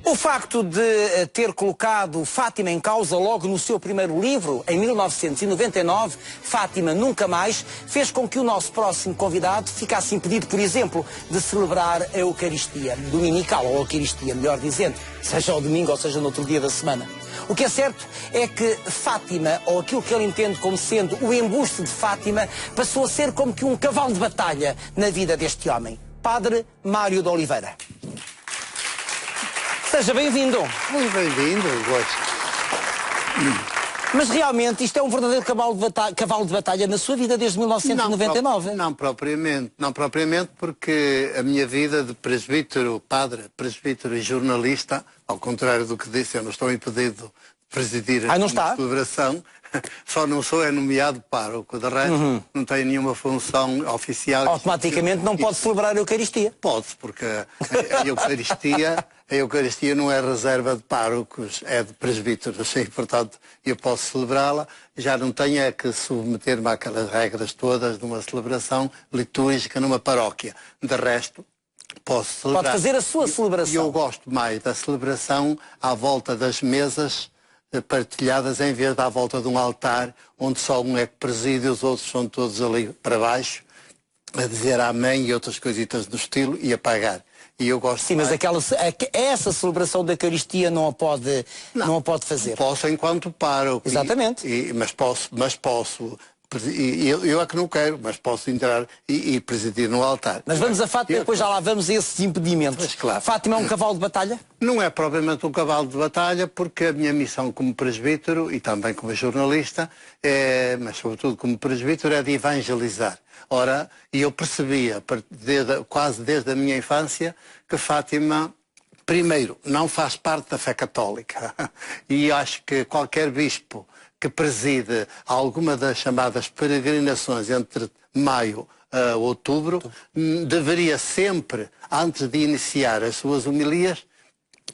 O facto de ter colocado Fátima em causa logo no seu primeiro livro, em 1999, Fátima Nunca Mais, fez com que o nosso próximo convidado ficasse impedido, por exemplo, de celebrar a Eucaristia dominical, ou a Eucaristia, melhor dizendo, seja ao domingo ou seja no outro dia da semana. O que é certo é que Fátima, ou aquilo que ele entende como sendo o embuste de Fátima, passou a ser como que um cavalo de batalha na vida deste homem. Padre Mário de Oliveira. Seja bem-vindo. Muito bem-vindo, gosto. Mas realmente isto é um verdadeiro cavalo de batalha na sua vida desde 1999? Não propriamente porque a minha vida de presbítero, padre, presbítero e jornalista, ao contrário do que disse, eu não estou impedido de presidir a celebração, só não sou nomeado pároco, de resto não tenho nenhuma função oficial. Automaticamente não pode celebrar a Eucaristia? Pode, porque a Eucaristia não é reserva de párocos, é de presbíteros, e portanto eu posso celebrá-la, já não tenho que submeter-me àquelas regras todas de uma celebração litúrgica numa paróquia. De resto, posso celebrar. Pode fazer a sua celebração. E eu gosto mais da celebração à volta das mesas partilhadas em vez de à volta de um altar onde só um é que preside e os outros são todos ali para baixo a dizer amém e outras coisitas do estilo e a pagar. E eu gosto. Sim, mas essa celebração da Eucaristia não a pode fazer. Posso enquanto pároco. Exatamente. Mas posso. Eu é que não quero, mas posso entrar e presidir no altar. Mas vamos a Fátima, depois já lá vamos a esses impedimentos. Mas, claro. Fátima é um cavalo de batalha? Não é propriamente um cavalo de batalha, porque a minha missão como presbítero e também como jornalista, mas sobretudo como presbítero, é de evangelizar. Ora, e eu percebia, quase desde a minha infância, que Fátima, primeiro, não faz parte da fé católica. E acho que qualquer bispo que preside alguma das chamadas peregrinações entre maio a outubro, deveria sempre, antes de iniciar as suas homilias,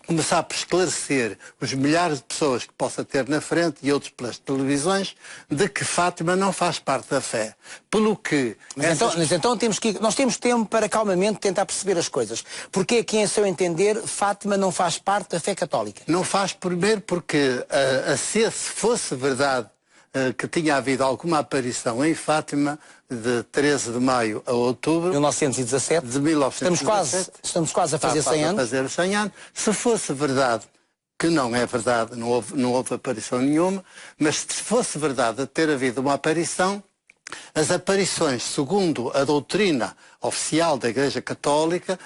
começar por esclarecer os milhares de pessoas que possa ter na frente e outros pelas televisões de que Fátima não faz parte da fé. Pelo que... Mas então nós temos tempo para calmamente tentar perceber as coisas. Porque é que, em seu entender, Fátima não faz parte da fé católica? Não faz primeiro porque se fosse verdade que tinha havido alguma aparição em Fátima de 13 de maio a outubro 1917, de 1917 estamos quase a fazer 100 anos. Fazer 100 anos. Se fosse verdade, que não é verdade, não houve aparição nenhuma, mas se fosse verdade ter havido uma aparição, as aparições, segundo a doutrina oficial da Igreja Católica,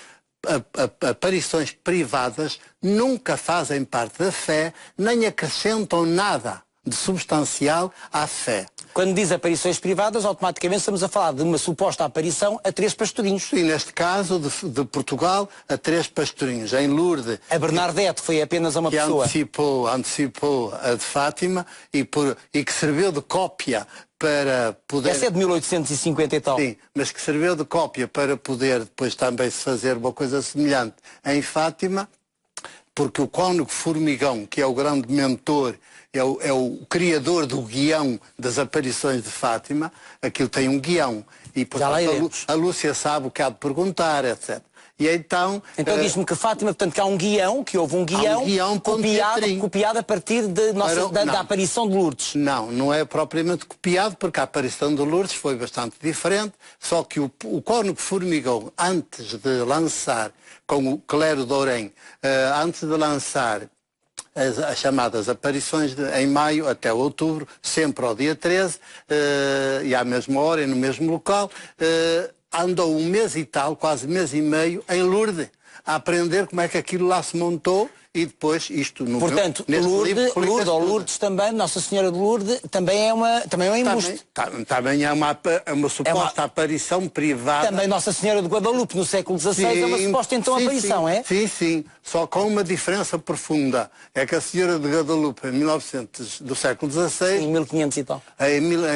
aparições privadas nunca fazem parte da fé, nem acrescentam nada de substancial à fé. Quando diz aparições privadas, automaticamente estamos a falar de uma suposta aparição a 3 pastorinhos. E neste caso, de Portugal, a 3 pastorinhos. Em Lourdes... A Bernadette foi apenas a uma pessoa. Antecipou a de Fátima e que serviu de cópia para poder... Essa é de 1850 e tal. Sim, mas que serviu de cópia para poder depois também se fazer uma coisa semelhante em Fátima, porque o cônego Formigão, que é o grande mentor, é o criador do guião das aparições de Fátima, aquilo tem um guião. E, portanto, a Lúcia sabe o que há de perguntar, etc. E então diz-me que Fátima, portanto, que há um guião, que houve um guião copiado a partir da aparição de Lourdes. Não é propriamente copiado, porque a aparição de Lourdes foi bastante diferente, só que o cônego Formigão, antes de lançar, com o clero de Orém, antes de lançar as chamadas aparições em maio até outubro, sempre ao dia 13, e à mesma hora e no mesmo local, andou um mês e tal, quase mês e meio, em Lourdes, a aprender como é que aquilo lá se montou e depois isto... Portanto, Lourdes também, Nossa Senhora de Lourdes, também é um embuste. Também é uma suposta aparição privada. Também Nossa Senhora de Guadalupe, no século XVI, é uma suposta aparição, é? Sim, só com uma diferença profunda. É que a Senhora de Guadalupe, do século XVI... Em 1500 e tal.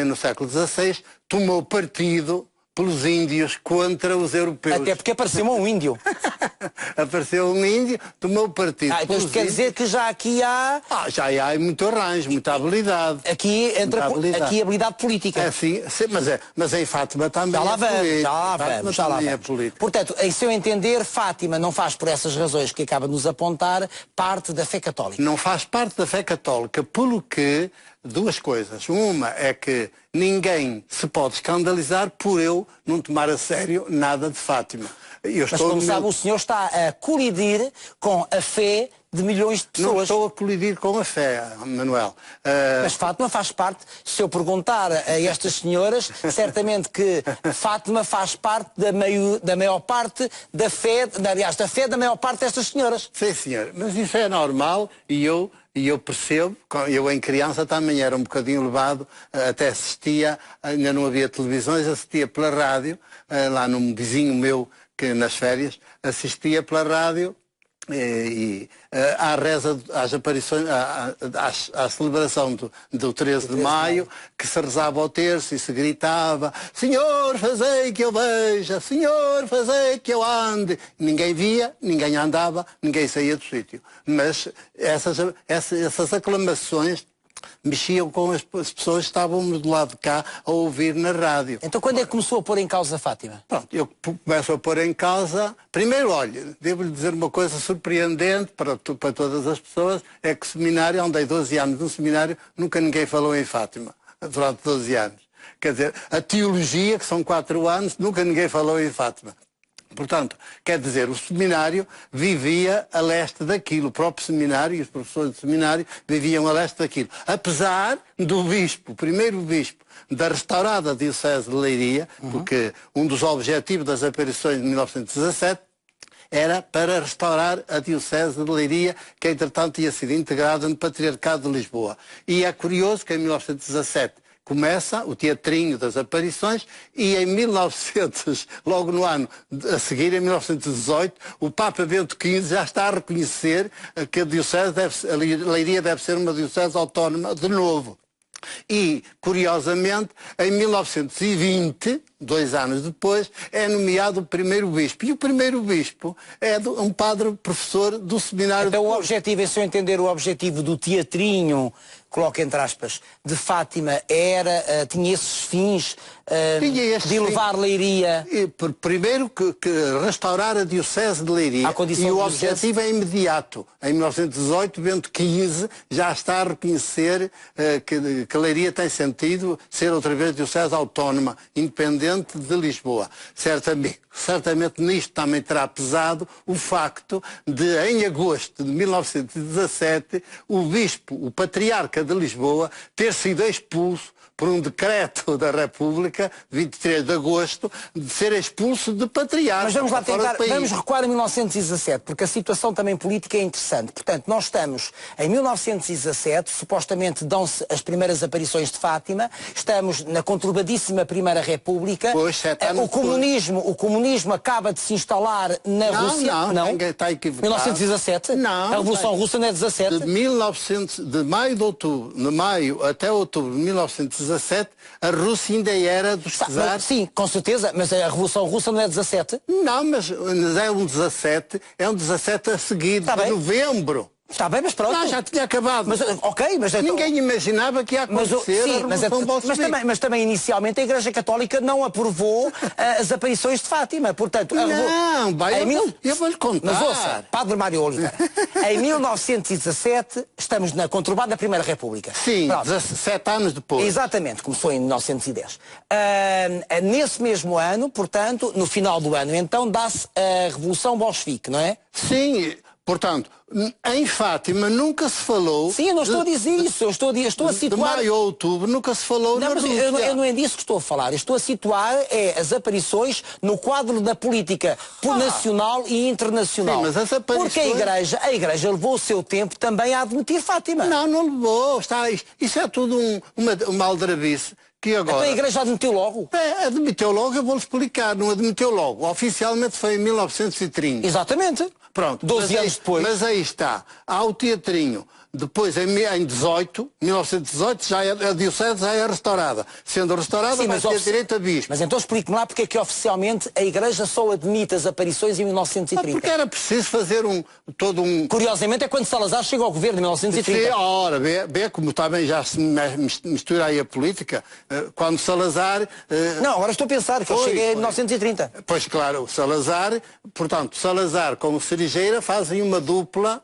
No século XVI, tomou partido pelos índios contra os europeus. Até porque apareceu um índio. Apareceu um índio, tomou partido. Então isto quer dizer que já aqui há... já há muito arranjo, muita habilidade. Aqui entra aqui habilidade política. É sim, mas em Fátima também já lá é vamos, política. Já lá vamos. Portanto, em seu entender, Fátima não faz por essas razões que acaba de nos apontar parte da fé católica. Não faz parte da fé católica, pelo que duas coisas. Uma é que ninguém se pode escandalizar por eu não tomar a sério nada de Fátima. Mas como sabe, o senhor está a colidir com a fé de milhões de pessoas. Não estou a colidir com a fé, Manuel. Mas Fátima faz parte, se eu perguntar a estas senhoras, certamente que Fátima faz parte da maior parte da fé, aliás, da fé da maior parte destas senhoras. Sim, senhor, mas isso é normal e eu percebo, eu em criança também era um bocadinho levado, até assistia, ainda não havia televisões, assistia pela rádio, lá num vizinho meu que nas férias, assistia pela rádio à reza, às aparições, à celebração do 13 de maio, que se rezava ao terço e se gritava: Senhor, fazei que eu veja, Senhor, fazei que eu ande. Ninguém via, ninguém andava, ninguém saía do sítio. Mas essas aclamações mexiam com as pessoas que estavam do lado de cá a ouvir na rádio. Então quando é que começou a pôr em causa Fátima? Pronto, eu começo a pôr em causa... Primeiro, olha, devo-lhe dizer uma coisa surpreendente para todas as pessoas, é que o seminário, andei 12 anos no seminário, nunca ninguém falou em Fátima, durante 12 anos. Quer dizer, a teologia, que são 4 anos, nunca ninguém falou em Fátima. Portanto, quer dizer, o seminário vivia a leste daquilo, o próprio seminário e os professores do seminário viviam a leste daquilo. Apesar do bispo, o primeiro bispo da restaurada Diocese de Leiria, porque um dos objetivos das aparições de 1917 era para restaurar a Diocese de Leiria, que entretanto tinha sido integrada no Patriarcado de Lisboa. E é curioso que em 1917 começa o teatrinho das aparições e em 1900, logo no ano a seguir, em 1918, o Papa Bento XV já está a reconhecer que a Leiria deve ser uma diocese autónoma de novo. E, curiosamente, em 1920, 2 anos depois, é nomeado o primeiro bispo. E o primeiro bispo é um padre professor do seminário... Então o objetivo, se eu entender, o objetivo do teatrinho, coloco entre aspas, de Fátima tinha esses fins de elevar Leiria... Primeiro que restaurar a Diocese de Leiria. E o objetivo é imediato. Em 1918, Bento XV já está a reconhecer que Leiria tem sentido ser outra vez Diocese autónoma, independente de Lisboa. Certamente nisto também terá pesado o facto de, em agosto de 1917, o bispo, o patriarca de Lisboa, ter sido expulso por um decreto da República, 23 de agosto, de ser expulso de patriarca. Mas vamos lá tentar, vamos recuar a 1917, porque a situação também política é interessante. Portanto, nós estamos em 1917, supostamente dão-se as primeiras aparições de Fátima, estamos na conturbadíssima Primeira República. Pois, 7 anos o comunismo acaba de se instalar na Rússia. Não, ninguém está equivocado. 1917? Não. A Revolução Russa não é 17? De maio até outubro de 1917, a Rússia ainda era dos czares. Sim, com certeza, mas a Revolução Russa não é 17? Não, mas é um 17 a seguir, de novembro. Está bem, mas pronto. Não, já tinha acabado. Mas, ok, mas... Ninguém imaginava que ia acontecer a Revolução Bolchevique. Mas também, inicialmente, a Igreja Católica não aprovou as aparições de Fátima. Portanto, eu vou-lhe contar. Mas ouça, Padre Mário Oliveira, em 1917 estamos na conturbada Primeira República. Sim, 17 anos depois. Exatamente, começou em 1910. Nesse mesmo ano, portanto, no final do ano, então, dá-se a Revolução Bolchevique, não é? Sim. Portanto, em Fátima nunca se falou... Sim, eu não estou a dizer isso, eu estou a situar... De maio a outubro nunca se falou na Rússia. Eu não é disso que estou a falar, eu estou a situar as aparições no quadro da política nacional e internacional. Sim, mas as aparições... Porque a Igreja levou o seu tempo também a admitir Fátima. Não levou, isso é tudo uma aldrabice. Agora, então a Igreja admitiu logo? Admitiu logo, eu vou-lhe explicar, não admitiu logo. Oficialmente foi em 1930. Exatamente. Pronto. 12 anos depois. Mas aí está. Há o teatrinho Depois, em 1918, a diocese já é restaurada. Sendo restaurada, Sim, vai ter direito a bispo. Mas então explique-me lá porque é que oficialmente a Igreja só admite as aparições em 1930. Porque era preciso fazer todo um... Curiosamente é quando Salazar chega ao governo em 1930. Sim, ora, vê como também já se mistura aí a política. Quando Salazar... Não, agora estou a pensar que ele chega em 1930. Pois claro, o Salazar, portanto, Salazar com o Cerejeira fazem uma dupla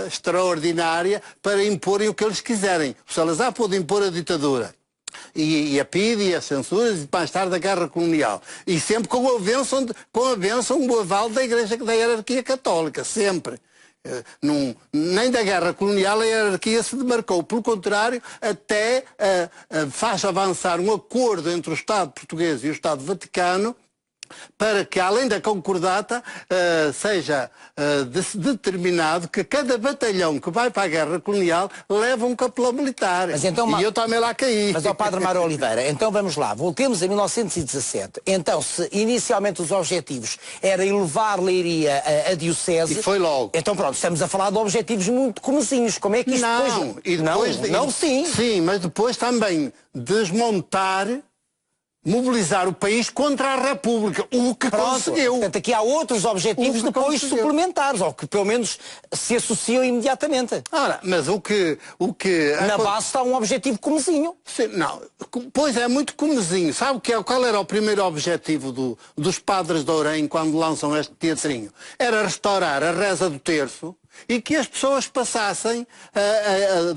extraordinária para imporem o que eles quiserem. O Salazar pôde impor a ditadura. E a PIDE e as censuras e mais tarde a guerra colonial. E sempre com a bênção, o aval da Igreja, da hierarquia católica, sempre. Nem da guerra colonial a hierarquia se demarcou. Pelo contrário, até faz avançar um acordo entre o Estado português e o Estado Vaticano para que, além da concordata, seja determinado que cada batalhão que vai para a guerra colonial leva um capelão militar. Mas então, e eu também lá caí. Mas, ó Padre Mário Oliveira, então vamos lá, voltemos a 1917. Então, se inicialmente os objetivos era elevar Leiria a diocese... E foi logo. Então pronto, estamos a falar de objetivos muito comecinhos. Como é que isto não, depois... Não, sim. Sim, mas depois também desmontar... mobilizar o país contra a República, o que conseguiu. Portanto, aqui há outros objetivos depois suplementares, ou que pelo menos se associam imediatamente. Ora, mas o que na base está um objetivo comezinho. Sim, não, pois é muito comezinho. Sabe qual era o primeiro objetivo dos padres de Ourém quando lançam este teatrinho? Era restaurar a reza do terço e que as pessoas passassem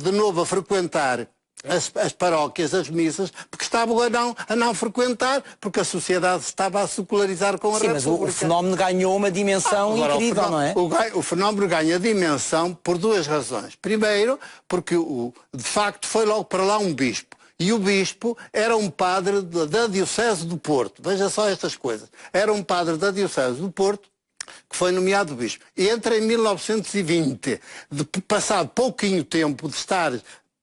de novo a frequentar as paróquias, as missas, porque estavam a não frequentar, porque a sociedade estava a secularizar com a República. Sim, mas o fenómeno ganhou uma dimensão incrível, não é? O fenómeno ganha dimensão por duas razões. Primeiro, porque de facto foi logo para lá um bispo. E o bispo era um padre da Diocese do Porto. Veja só estas coisas. Era um padre da Diocese do Porto que foi nomeado bispo. E entra em 1920, passado pouquinho tempo de estar...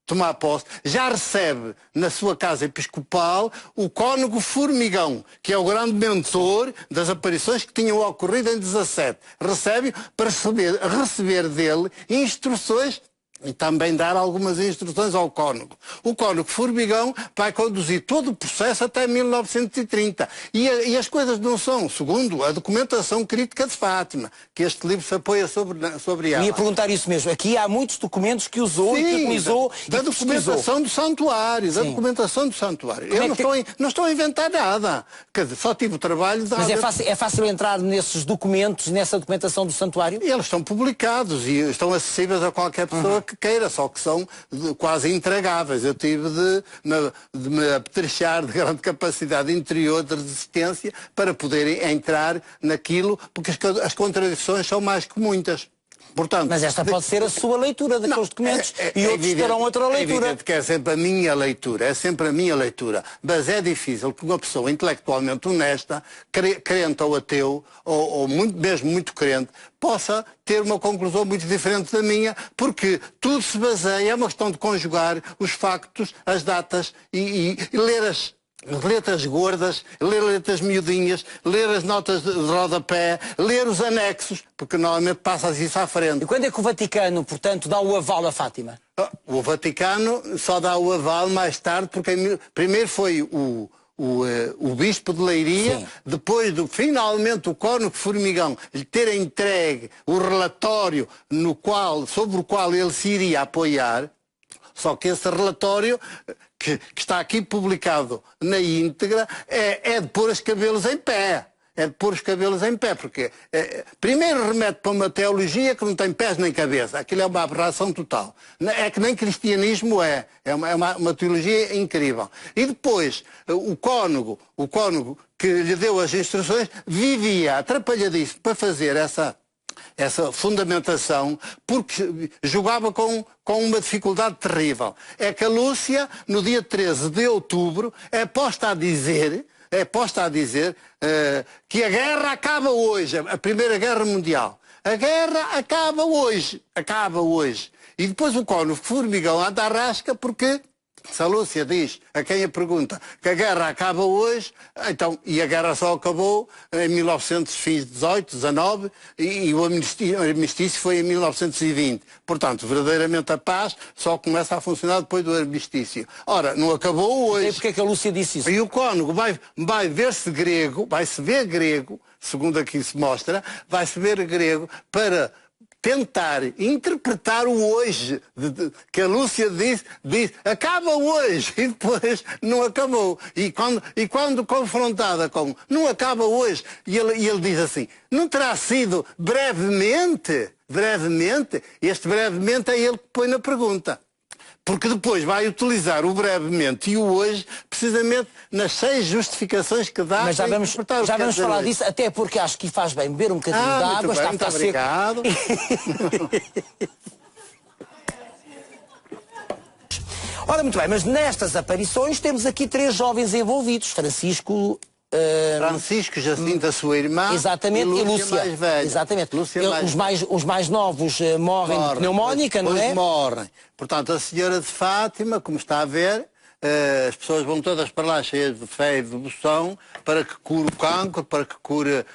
tomar posse, já recebe na sua casa episcopal o cônego Formigão, que é o grande mentor das aparições que tinham ocorrido em 17. Recebe para receber dele instruções e também dar algumas instruções ao cônego. O cônego Formigão vai conduzir todo o processo até 1930. E as coisas não são, segundo a documentação crítica de Fátima, que este livro se apoia sobre ela. Eu ia perguntar isso mesmo. Aqui há muitos documentos que usou e que utilizou. Da documentação do santuário. Da documentação do santuário. Eu não estou a inventar nada. Quer dizer, só tive o trabalho de... Mas é fácil entrar nesses documentos, nessa documentação do santuário? E eles estão publicados e estão acessíveis a qualquer pessoa que queira, só que são quase intragáveis. Eu tive de me apetrechar de grande capacidade interior de resistência para poder entrar naquilo, porque as contradições são mais que muitas. Portanto, mas esta pode ser a sua leitura daqueles documentos e outros terão outra leitura. É evidente que é sempre a minha leitura, é sempre a minha leitura. Mas é difícil que uma pessoa intelectualmente honesta, crente ou ateu, ou mesmo muito crente, possa ter uma conclusão muito diferente da minha, porque tudo se baseia, é uma questão de conjugar os factos, as datas e ler as letras gordas, ler letras miudinhas, ler as notas de rodapé, ler os anexos, porque normalmente passas isso à frente. E quando é que o Vaticano, portanto, dá o aval a Fátima? O Vaticano só dá o aval mais tarde, porque primeiro foi o bispo de Leiria, sim, depois finalmente o cônego Formigão lhe ter entregue o relatório sobre o qual ele se iria apoiar, só que esse relatório que está aqui publicado na íntegra é de pôr os cabelos em pé. É de pôr os cabelos em pé, porque primeiro remete para uma teologia que não tem pés nem cabeça. Aquilo é uma aberração total. É que nem cristianismo é. É uma teologia incrível. E depois, o cônego que lhe deu as instruções vivia atrapalhadíssimo para fazer essa fundamentação, porque jogava com uma dificuldade terrível. É que a Lúcia, no dia 13 de outubro, é posta a dizer que a guerra acaba hoje, a Primeira Guerra Mundial. A guerra acaba hoje. E depois o cônego Formigão anda à rasca porque Se a Lúcia diz a quem a pergunta que a guerra acaba hoje, então, e a guerra só acabou em 1918, 19, e o armistício foi em 1920. Portanto, verdadeiramente a paz só começa a funcionar depois do armistício. Ora, não acabou hoje. E porquê é que a Lúcia disse isso? E o cônego vai ver-se grego, vai-se ver grego, segundo aqui se mostra, vai-se ver grego para tentar interpretar o hoje, que a Lúcia diz, acaba hoje, e depois não acabou. E quando confrontada com não acaba hoje, e ele diz assim, não terá sido brevemente? Brevemente? Este brevemente é ele que põe na pergunta. Porque depois vai utilizar o brevemente e o hoje, precisamente nas 6 justificações que dá. Mas já vamos falar disso, até porque acho que faz bem beber um bocadinho de água, está a ficar seco. Obrigado. Ora, muito bem, mas nestas aparições temos aqui 3 jovens envolvidos, Francisco, Jacinto, a sua irmã, exatamente, e Lúcia mais velha. Exatamente. Lúcia os mais novos morrem de pneumónica, não é? Morrem. Portanto, a senhora de Fátima, como está a ver, as pessoas vão todas para lá cheias de fé e de devoção para que cure o cancro, para que cure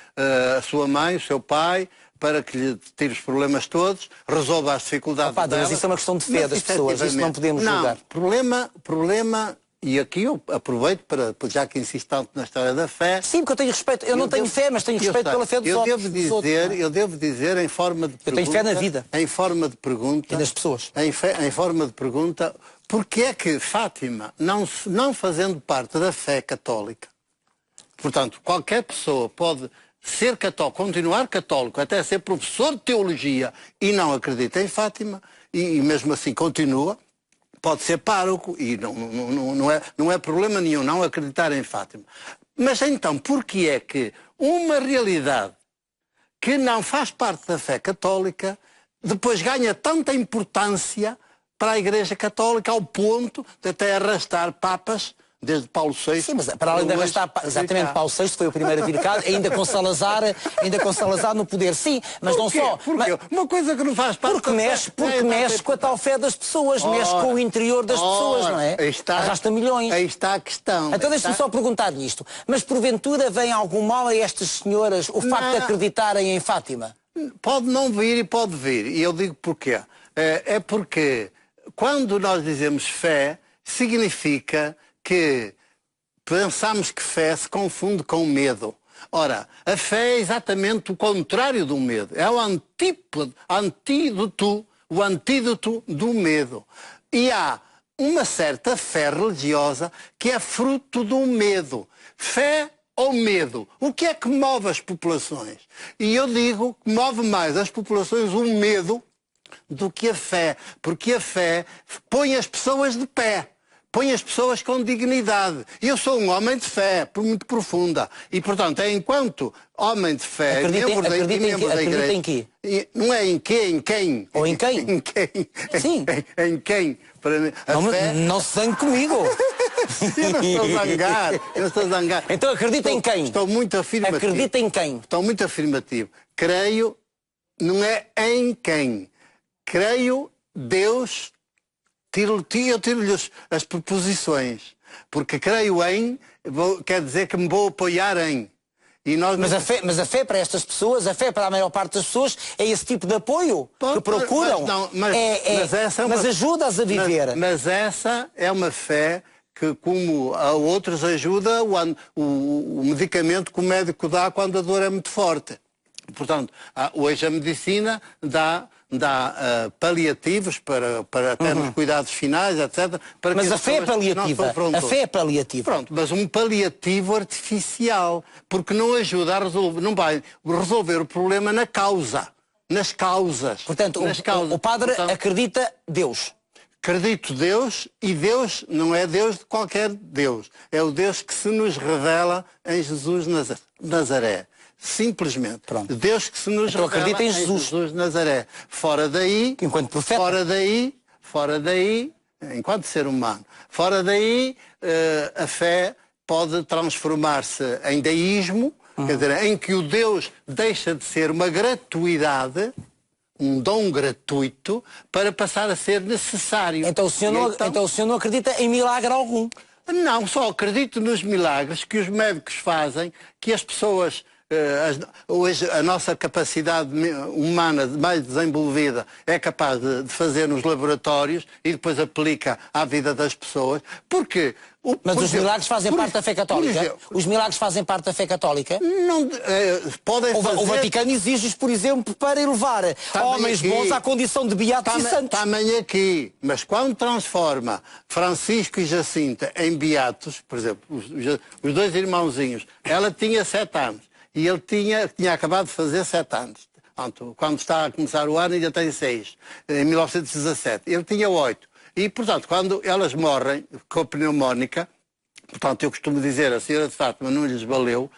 a sua mãe, o seu pai, para que lhe tire os problemas todos, resolva as dificuldades dela. Mas isso é uma questão de fé das pessoas, isso não podemos julgar. Problema, e aqui eu aproveito para, já que insisto tanto na história da fé... Sim, porque eu tenho respeito, eu não tenho fé, mas tenho respeito pela fé dos outros. Eu devo dizer em forma de pergunta... Eu tenho fé na vida. Em forma de pergunta... E nas pessoas. Em forma de pergunta, porque é que Fátima, não fazendo parte da fé católica, portanto, qualquer pessoa pode ser católico, continuar católico, até ser professor de teologia e não acredita em Fátima, e mesmo assim continua... Pode ser pároco e não é problema nenhum não acreditar em Fátima. Mas então, porquê é que uma realidade que não faz parte da fé católica depois ganha tanta importância para a Igreja Católica ao ponto de até arrastar papas, desde Paulo VI... Sim, mas para além de arrastar, exatamente, Paulo VI foi o primeiro a vir cá, ainda com Salazar no poder, sim, mas não só... Porquê? Uma coisa que não faz parte... Porque mexe com a tal fé das pessoas, mexe com o interior das pessoas, não é? Arrasta milhões. Aí está a questão. Então deixa-me só perguntar-lhe isto, mas porventura vem algum mal a estas senhoras o facto de acreditarem em Fátima? Pode não vir e pode vir, e eu digo porquê. É porque quando nós dizemos fé, significa que pensamos que fé se confunde com medo. Ora, a fé é exatamente o contrário do medo. É o antídoto do medo. E há uma certa fé religiosa que é fruto do medo. Fé ou medo? O que é que move as populações? E eu digo que move mais as populações o medo do que a fé. Porque a fé põe as pessoas de pé. Põe as pessoas com dignidade. Eu sou um homem de fé, muito profunda. E, portanto, enquanto homem de fé, membro da Igreja... em quê? Não é em quê, em quem. Ou em quem? Em quem. Sim. Em quem. Para mim, não se zangue comigo. Eu não estou a zangar. Então acredita em quem? Estou muito afirmativo. Acredita em quem? Estou muito afirmativo. Creio, não é em quem. Creio, Deus... Eu tiro-lhe as preposições, porque creio em, quer dizer que me vou apoiar em. Mas a fé para estas pessoas, a fé para a maior parte das pessoas, é esse tipo de apoio que procuram. Mas ajuda-as a viver. Mas essa é uma fé que, como a outros, ajuda o medicamento que o médico dá quando a dor é muito forte. Portanto, hoje a medicina dá paliativos para até nos cuidados finais, etc. Mas a fé é paliativa. A fé é paliativa. Pronto, mas um paliativo artificial, porque não ajuda a resolver, não vai resolver o problema na causa, nas causas. Portanto, o padre acredita Deus. Acredito Deus, e Deus não é Deus de qualquer Deus. É o Deus que se nos revela em Jesus Nazaré. Simplesmente. Pronto. Deus que se nos revela em Jesus de Nazaré. Fora daí, enquanto profeta. Fora daí, enquanto ser humano. Fora daí, a fé pode transformar-se em deísmo, quer dizer, em que o Deus deixa de ser uma gratuidade um dom gratuito para passar a ser necessário. Então o senhor não acredita em milagre algum? Não, só acredito nos milagres que os médicos fazem, que as pessoas... hoje a nossa capacidade humana mais desenvolvida é capaz de fazer nos laboratórios e depois aplica à vida das pessoas, porque... Mas os milagres fazem parte da fé católica? Os milagres fazem parte da fé católica? Não, podem fazer... O Vaticano exige-os, por exemplo, para elevar homens bons à condição de beatos e santos. Também aqui, mas quando transforma Francisco e Jacinta em beatos, por exemplo, os dois irmãozinhos, ela tinha 7 anos. E ele tinha acabado de fazer 7 anos. Quando está a começar o ano, ainda tem 6. Em 1917. Ele tinha 8. E, portanto, quando elas morrem com a pneumónica, portanto, eu costumo dizer, a senhora de Fátima não lhes valeu.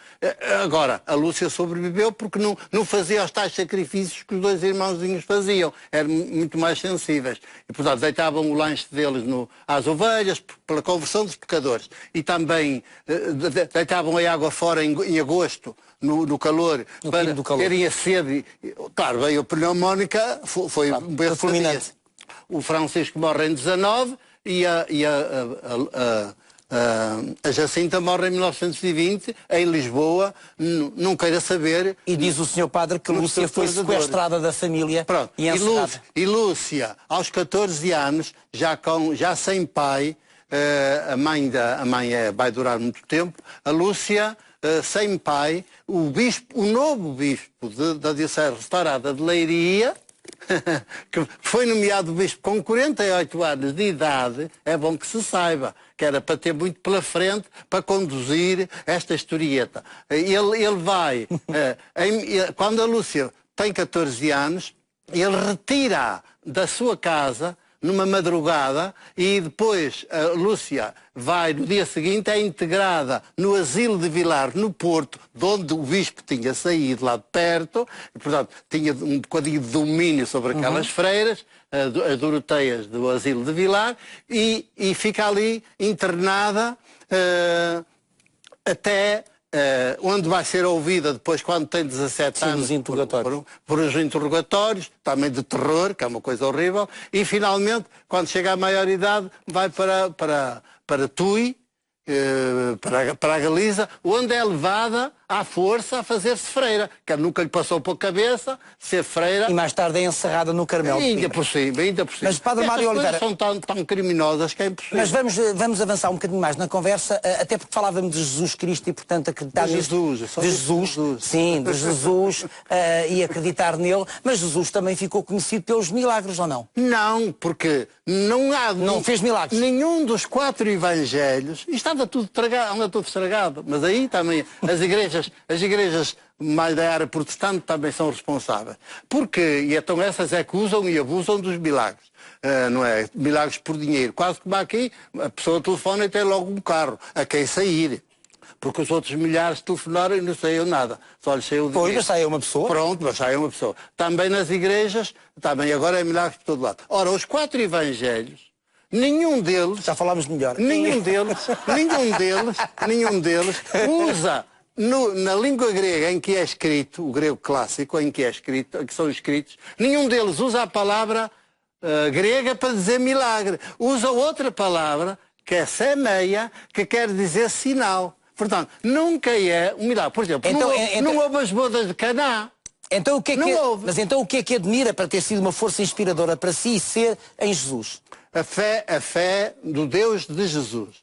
Agora, a Lúcia sobreviveu porque não fazia os tais sacrifícios que os dois irmãozinhos faziam. Eram muito mais sensíveis. E, portanto, deitavam o lanche deles às ovelhas, pela conversão dos pecadores. E também deitavam a água fora em agosto, no calor, para terem a sede. Claro, veio a pneumónica, foi bem fulminante. O Francisco morre em 19 e a Jacinta morre em 1920, em Lisboa, não queira saber. E diz o senhor padre que Lúcia foi sequestrada da família. Pronto. E encerrada. E Lúcia, aos 14 anos, já sem pai, a mãe vai durar muito tempo, a Lúcia, sem pai, o novo bispo da Diocese Restaurada de Leiria, que foi nomeado bispo com 48 anos de idade, é bom que se saiba, que era para ter muito pela frente para conduzir esta historieta. Ele vai, quando a Lúcia tem 14 anos, ele retira da sua casa numa madrugada e depois a Lúcia vai, no dia seguinte, é integrada no asilo de Vilar, no Porto, de onde o bispo tinha saído lá de perto, e, portanto, tinha um bocadinho de domínio sobre aquelas freiras, as Doroteias do asilo de Vilar, e fica ali internada até... onde vai ser ouvida depois quando tem 17 anos por os interrogatórios, também de terror, que é uma coisa horrível, e finalmente, quando chega à maioridade, vai para Tui, para a Galiza, onde é levada à força a fazer-se freira, que nunca lhe passou por cabeça ser freira. E mais tarde é encerrada no Carmelo. Ainda por cima. Mas Padre Mário Oliveira, são tão criminosas que é impossível. Mas vamos avançar um bocadinho mais na conversa, até porque falávamos de Jesus Cristo e, portanto, acreditar de Jesus. Sim, de Jesus e acreditar nele, mas Jesus também ficou conhecido pelos milagres, ou não? Não, porque não fez milagres. Nenhum dos 4 evangelhos, e estava tudo anda tudo estragado, mas aí também as igrejas mais da área protestante também são responsáveis. Porque, e então essas é que usam e abusam dos milagres. Não é? Milagres por dinheiro. Quase como aqui, a pessoa telefona e tem logo um carro a quem sair. Porque os outros milhares telefonaram e não saiu nada. Só lhes saiu o dinheiro. Pois, mas sai uma pessoa. Pronto, mas sai uma pessoa. Também nas igrejas, também agora é milagres por todo lado. Ora, os 4 evangelhos, nenhum deles... Já falámos melhor. Nenhum deles usa... na língua grega em que é escrito, o grego clássico em que são escritos, nenhum deles usa a palavra grega para dizer milagre. Usa outra palavra, que é semeia, que quer dizer sinal. Portanto, nunca é um milagre. Por exemplo, não houve as bodas de Caná. Então, mas então o que é que admira para ter sido uma força inspiradora para si ser em Jesus? A fé do Deus de Jesus.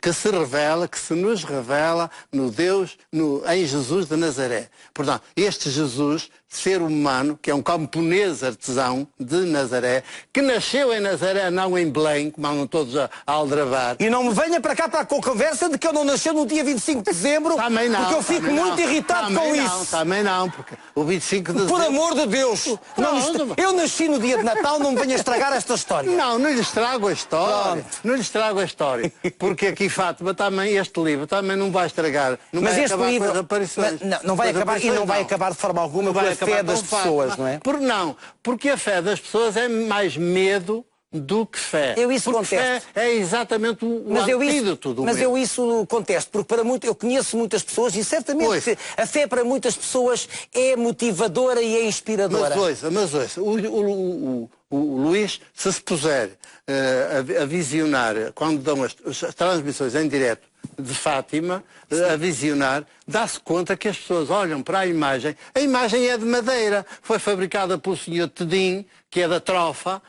Que se revela, que se nos revela em Jesus de Nazaré. Portanto, este Jesus, ser humano, que é um camponês artesão de Nazaré, que nasceu em Nazaré, não em Belém, como andam todos a aldrabar. E não me venha para cá para a conversa de que eu não nasci no dia 25 de dezembro, também não, porque eu fico muito irritado com isso. Também não, porque o 25 de dezembro... Por amor de Deus! Eu nasci no dia de Natal, não me venha estragar esta história. Não lhe estrago a história. Pronto. Não lhe estrago a história. Porque aqui, Fátima, também este livro também não vai estragar. Não mas vai este acabar livro com as aparições. Não vai acabar, e não vai acabar de forma alguma com a fé das pessoas, não é? Porque a fé das pessoas é mais medo do que fé. Eu isso porque contesto. Fé é exatamente o antídoto do Mas medo. eu isso contesto, porque eu conheço muitas pessoas e certamente que a fé para muitas pessoas é motivadora e é inspiradora. Mas ouça, o Luís, se puser a visionar, quando dão as transmissões em direto de Fátima, a visionar, dá-se conta que as pessoas olham para a imagem é de madeira, foi fabricada pelo senhor Tedim, que é da Trofa,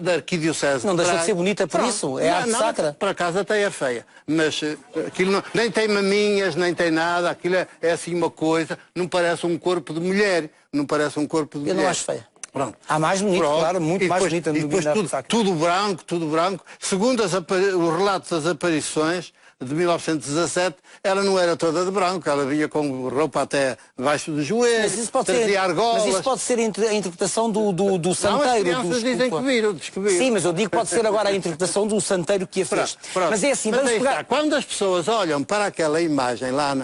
da Arquidiocese. Não deixa de ser bonita por isso, é arte sacra. Para casa até é feia, mas aquilo não, nem tem maminhas, nem tem nada, aquilo é assim uma coisa, não parece um corpo de mulher, não parece um corpo de mulher. Eu não acho feia. Pronto. Há mais bonito, claro, muito mais bonita. E depois tudo branco. Segundo os relatos das aparições de 1917, ela não era toda de branco, ela vinha com roupa até debaixo dos joelhos, trazia argolas. Mas isso pode ser a interpretação do santeiro. Não, as crianças dizem que viram. Sim, mas eu digo que pode ser agora a interpretação do santeiro que a fez. Pronto. Mas é assim, vamos pegar... Quando as pessoas olham para aquela imagem lá,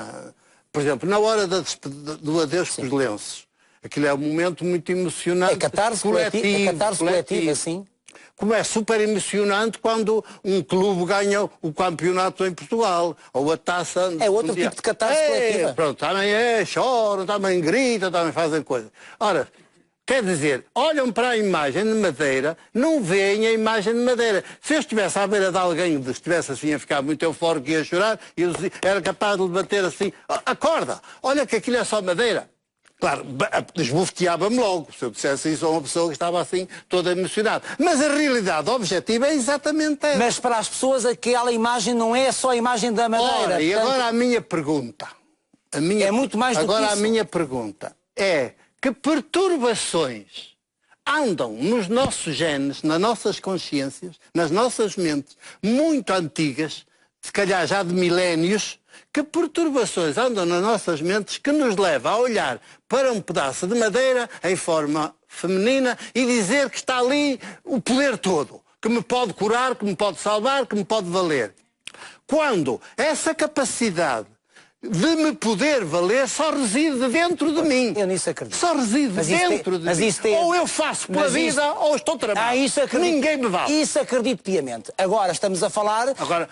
por exemplo, na hora do adeus com os lenços, aquilo é um momento muito emocionante. É catarse coletiva, sim. Como é super emocionante quando um clube ganha o campeonato em Portugal, ou a taça... É outro tipo de catarse coletiva. Pronto, também choram, também gritam, também fazem coisas. Ora, quer dizer, olham para a imagem de madeira, não veem a imagem de madeira. Se eu estivesse à beira de alguém que estivesse assim a ficar muito eufórico e a chorar, eu era capaz de lhe bater assim, acorda, olha que aquilo é só madeira. Claro, esbofeteava-me logo, se eu dissesse isso a uma pessoa que estava assim, toda emocionada. Mas a realidade objetiva é exatamente essa. Mas para as pessoas aquela imagem não é só a imagem da madeira. Ora, e agora a minha pergunta. É muito mais do que isso. Agora a minha pergunta é que perturbações andam nos nossos genes, nas nossas consciências, nas nossas mentes, muito antigas, se calhar já de milénios, que perturbações andam nas nossas mentes que nos leva a olhar para um pedaço de madeira em forma feminina e dizer que está ali o poder todo, que me pode curar, que me pode salvar, que me pode valer. Quando essa capacidade de me poder valer só reside dentro de mim. Eu nisso acredito. Só reside dentro de mim. Ou eu faço pela vida, ou estou tramado. Ninguém me vale. Isso acredito piamente. Agora estamos a falar...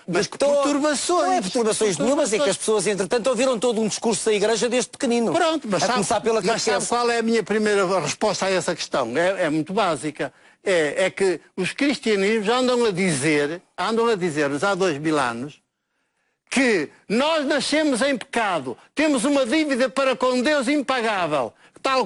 Mas que perturbações. Não é perturbações nenhumas, é que as pessoas, entretanto, ouviram todo um discurso da Igreja desde pequenino. Pronto, mas sabe qual é a minha primeira resposta a essa questão? É muito básica. É que os cristianismos andam a dizer-nos há 2000 anos que nós nascemos em pecado, temos uma dívida para com Deus impagável, tal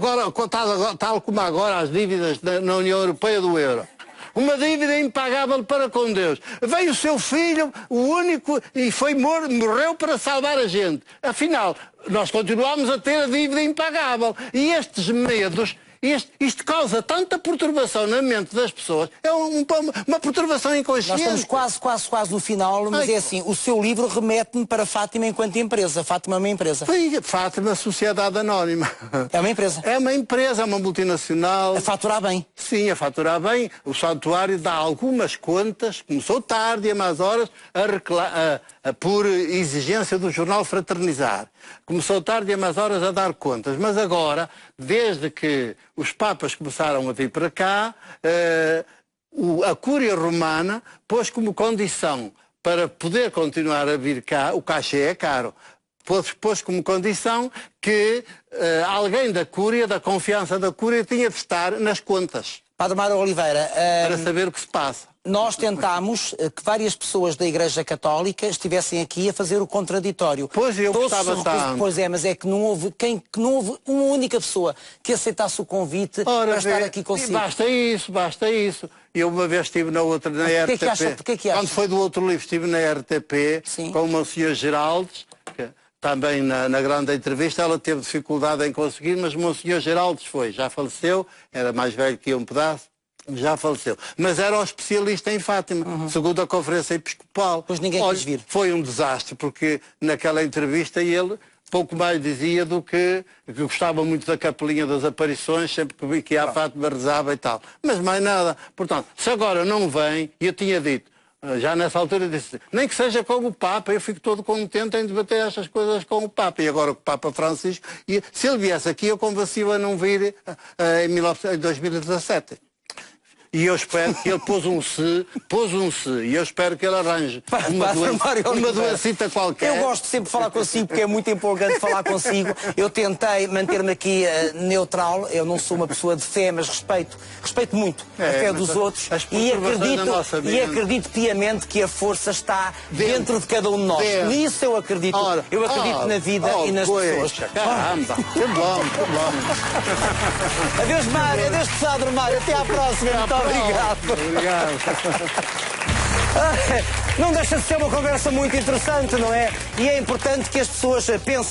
como agora as dívidas na União Europeia do euro. Uma dívida impagável para com Deus. Veio o seu filho, o único, e morreu para salvar a gente. Afinal, nós continuamos a ter a dívida impagável. E estes medos... Isto causa tanta perturbação na mente das pessoas, é uma perturbação inconsciente. Nós estamos quase no final, mas é assim, o seu livro remete-me para Fátima enquanto empresa. Fátima é uma empresa. Fátima, Sociedade Anónima. É uma empresa. É uma empresa, é uma multinacional. A faturar bem. Sim, a faturar bem. O santuário dá algumas contas, começou tarde e a más horas, por exigência do jornal Fraternizar. Começou tarde e a más horas a dar contas, mas agora, desde que os papas começaram a vir para cá, a Cúria Romana pôs como condição para poder continuar a vir cá, o cachê é caro, pôs como condição que alguém da Cúria, da confiança da Cúria, tinha de estar nas contas. Padre Mário Oliveira, para saber o que se passa. Nós tentámos que várias pessoas da Igreja Católica estivessem aqui a fazer o contraditório. Pois eu gostava tanto. Pois é, mas é que não houve uma única pessoa que aceitasse o convite para estar aqui consigo. Basta isso. Eu uma vez estive na RTP. Quando foi do outro livro, estive na RTP com o Monsenhor Geraldes, que também na grande entrevista ela teve dificuldade em conseguir, mas o Monsenhor Geraldes já faleceu, era mais velho que eu um pedaço. Já faleceu. Mas era um especialista em Fátima, segundo a Conferência Episcopal. Pois ninguém quis vir. Foi um desastre, porque naquela entrevista ele pouco mais dizia do que gostava muito da capelinha das aparições, sempre que ia a Fátima rezava e tal. Mas mais nada. Portanto, se agora não vem, eu tinha dito, já nessa altura disse, nem que seja com o Papa, eu fico todo contente em debater estas coisas com o Papa. E agora com o Papa Francisco, e se ele viesse aqui, eu convenci-o a não vir em 2017. e eu espero que ele pôs um se, e eu espero que ele arranje uma doencita qualquer. Eu gosto sempre de falar consigo, porque é muito empolgante falar consigo. Eu tentei manter-me aqui neutral, eu não sou uma pessoa de fé, mas respeito muito a fé dos outros e acredito piamente que a força está dentro de cada um de nós. Nisso eu acredito. Eu acredito na vida e nas pessoas. Caramba, que bom, que bom. Adeus, Mário, adeus, Pedro Mário. Até à próxima. Muito obrigado. Não deixa de ser uma conversa muito interessante, não é? E é importante que as pessoas pensem.